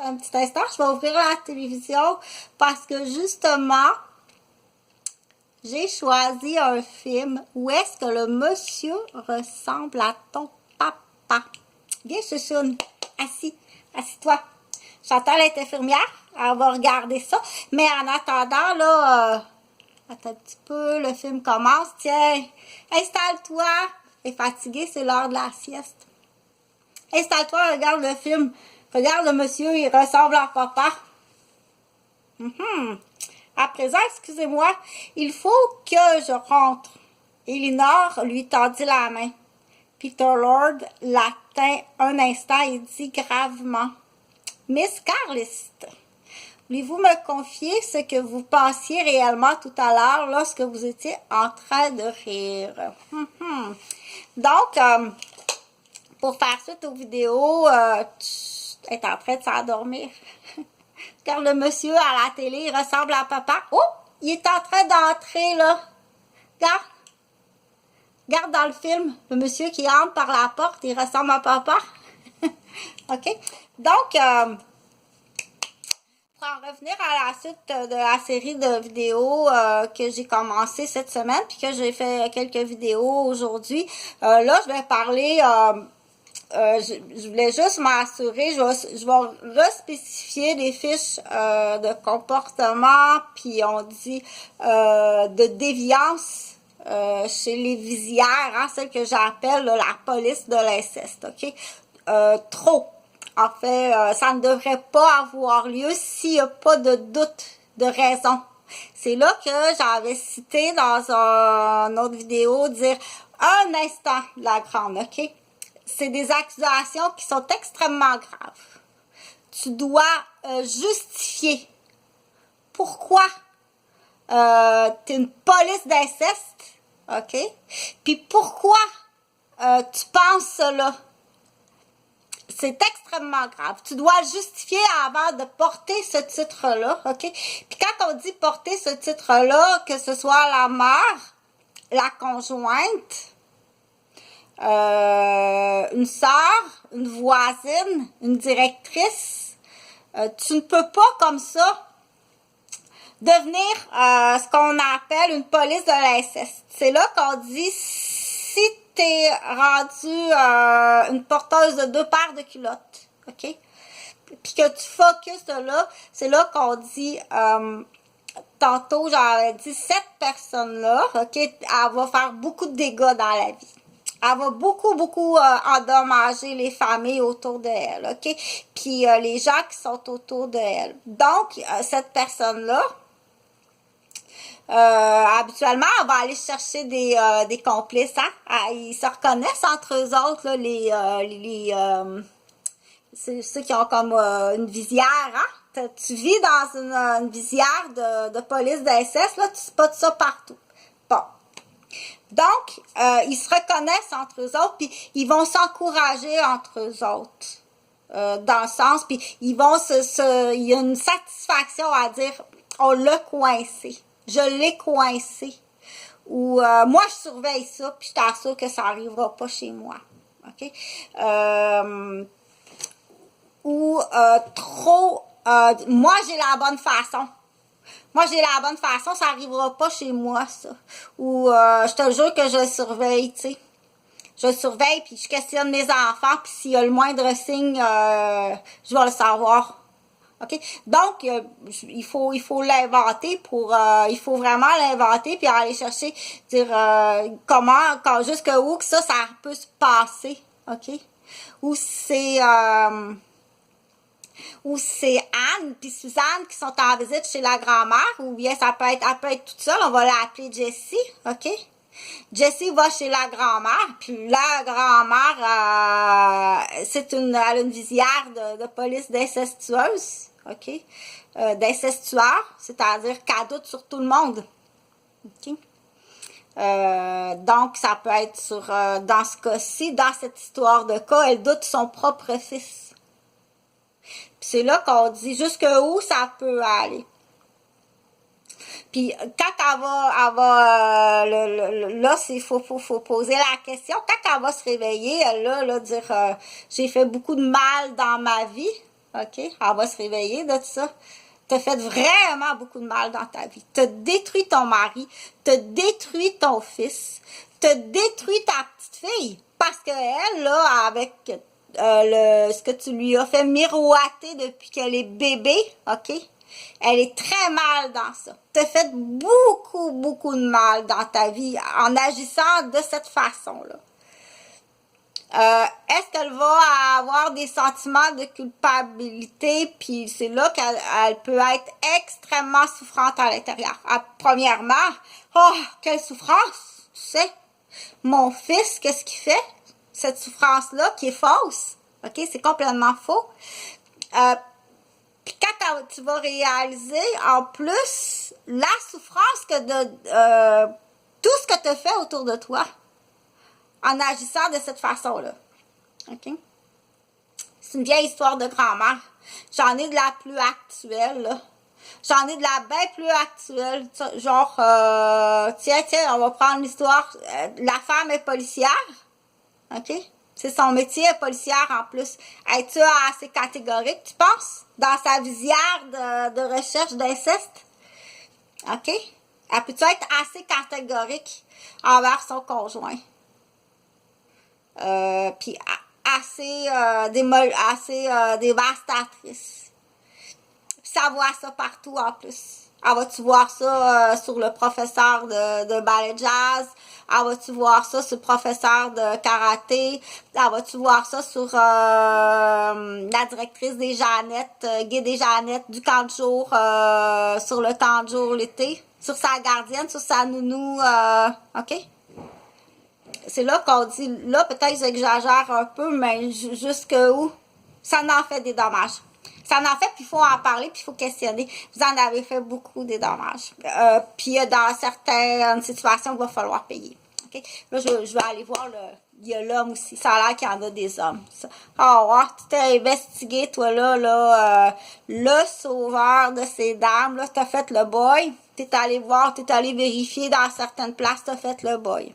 Un petit instant, je vais ouvrir la télévision parce que justement, j'ai choisi un film où est-ce que le monsieur ressemble à ton papa. Viens, chouchoune. Assis-toi. Chantal est infirmière. Elle va regarder ça. Mais en attendant, là, attends un petit peu, le film commence. Tiens, installe-toi. T'es fatigué, c'est l'heure de la sieste. Installe-toi, regarde le film. Regarde le monsieur, il ressemble à papa. À présent, excusez-moi, il faut que je rentre. Elinor lui tendit la main. Peter Lord l'atteint un instant et dit gravement. Miss Carlist, voulez-vous me confier ce que vous pensiez réellement tout à l'heure lorsque vous étiez en train de rire? Donc, pour faire suite aux vidéos, tu es en train de s'endormir. Car le monsieur à la télé, il ressemble à papa. Oh, il est en train d'entrer, là. Regarde. Regarde dans le film, le monsieur qui entre par la porte, il ressemble à papa. OK? Donc, pour en revenir à la suite de la série de vidéos que j'ai commencé cette semaine, puis que j'ai fait quelques vidéos aujourd'hui, là, je vais parler... je voulais juste m'assurer, je vais respécifier les fiches de comportement, puis on dit de déviance chez les visières, hein, celle que j'appelle la police de l'inceste, OK? Trop. En fait, ça ne devrait pas avoir lieu s'il n'y a pas de doute, de raison. C'est là que j'avais cité dans une autre vidéo, dire un instant, la grande, OK? C'est des accusations qui sont extrêmement graves. Tu dois justifier pourquoi tu es une police d'inceste, OK? Puis pourquoi tu penses cela? C'est extrêmement grave. Tu dois le justifier avant de porter ce titre-là, OK? Puis quand on dit porter ce titre-là, que ce soit la mère, la conjointe, une sœur, une voisine, une directrice, tu ne peux pas comme ça devenir ce qu'on appelle une police de l'inceste. C'est là qu'on dit si tu es rendu une porteuse de 2 paires de culottes, OK? Puis que tu focuses là, c'est là qu'on dit tantôt, j'avais dit cette personne-là, OK, elle va faire beaucoup de dégâts dans la vie. Elle va beaucoup endommager les familles autour d'elle, OK? Puis les gens qui sont autour d'elle. Donc, cette personne-là, habituellement, on va aller chercher des complices, hein? Ils se reconnaissent entre eux autres, là, c'est ceux qui ont comme une visière, hein? Tu vis dans une visière de police d'inceste, là, tu spots ça partout. Bon. Donc, ils se reconnaissent entre eux autres, puis ils vont s'encourager entre eux autres. Dans le sens, puis ils vont il y a une satisfaction à dire, on l'a coincé, je l'ai coincé. Ou, moi, je surveille ça, puis je t'assure que ça n'arrivera pas chez moi. OK? Moi, j'ai la bonne façon. Moi, j'ai la bonne façon, ça n'arrivera pas chez moi, ça. Ou, je te jure que je le surveille, tu sais. Je le surveille, puis je questionne mes enfants, puis s'il y a le moindre signe, je vais le savoir. OK? Donc, il faut l'inventer il faut vraiment l'inventer, puis aller chercher, dire, jusqu'où que ça peut se passer. OK? Ou c'est Anne puis Suzanne qui sont en visite chez la grand-mère, ou bien elle peut être toute seule, on va l'appeler Jessie, OK? Jessie va chez la grand-mère, puis la grand-mère, elle a une visière de police d'incestueuse, OK? D'incestueur, c'est-à-dire qu'elle doute sur tout le monde, OK? Donc, ça peut être dans ce cas-ci, dans cette histoire de cas, elle doute son propre fils. C'est là qu'on dit jusqu'où ça peut aller. Puis quand elle va là, il faut poser la question. Quand elle va se réveiller, elle là dire j'ai fait beaucoup de mal dans ma vie. OK? Elle va se réveiller de tout ça. T'as fait vraiment beaucoup de mal dans ta vie. T'as détruit ton mari, t'as détruit ton fils, t'as détruit ta petite fille. Parce qu'elle, là, avec ce que tu lui as fait miroiter depuis qu'elle est bébé, OK? Elle est très mal dans ça. T'as fait beaucoup, beaucoup de mal dans ta vie en agissant de cette façon-là. Est-ce qu'elle va avoir des sentiments de culpabilité, puis c'est là qu'elle peut être extrêmement souffrante à l'intérieur. Premièrement, oh, quelle souffrance, tu sais. Mon fils, qu'est-ce qu'il fait? Cette souffrance-là qui est fausse, ok, c'est complètement faux. Puis quand tu vas réaliser, en plus, la souffrance que tout ce que tu as fait autour de toi, en agissant de cette façon-là. OK? C'est une vieille histoire de grand-mère. J'en ai de la plus actuelle, là. J'en ai de la bien plus actuelle. Genre, tiens, on va prendre l'histoire. La femme est policière. OK? C'est son métier, policière en plus. Es-tu assez catégorique, tu penses? Dans sa visière de recherche d'inceste? OK? Elle peut-tu être assez catégorique envers son conjoint? Puis assez dévastatrice. Puis ça voit ça partout en plus. Ah, vas-tu voir ça sur le professeur de ballet jazz? Ah, vas-tu voir ça sur le professeur de karaté? Ah, vas-tu voir ça sur la directrice des Jeannettes, Guy des Jeannettes, du camp de jour, sur le camp de jour l'été? Sur sa gardienne, sur sa nounou, OK? C'est là qu'on dit, là peut-être j'exagère un peu, mais jusque où ça en fait des dommages. Ça en fait, puis il faut en parler, puis il faut questionner. Vous en avez fait beaucoup des dommages. Puis dans certaines situations, il va falloir payer. Okay? Là, je vais aller voir, il y a l'homme aussi. Ça a l'air qu'il y en a des hommes. Ah ouais, tu t'es investigué, toi là, le sauveur de ces dames, là, t'as fait le boy. T'es allé voir, t'es allé vérifier dans certaines places, t'as fait le boy.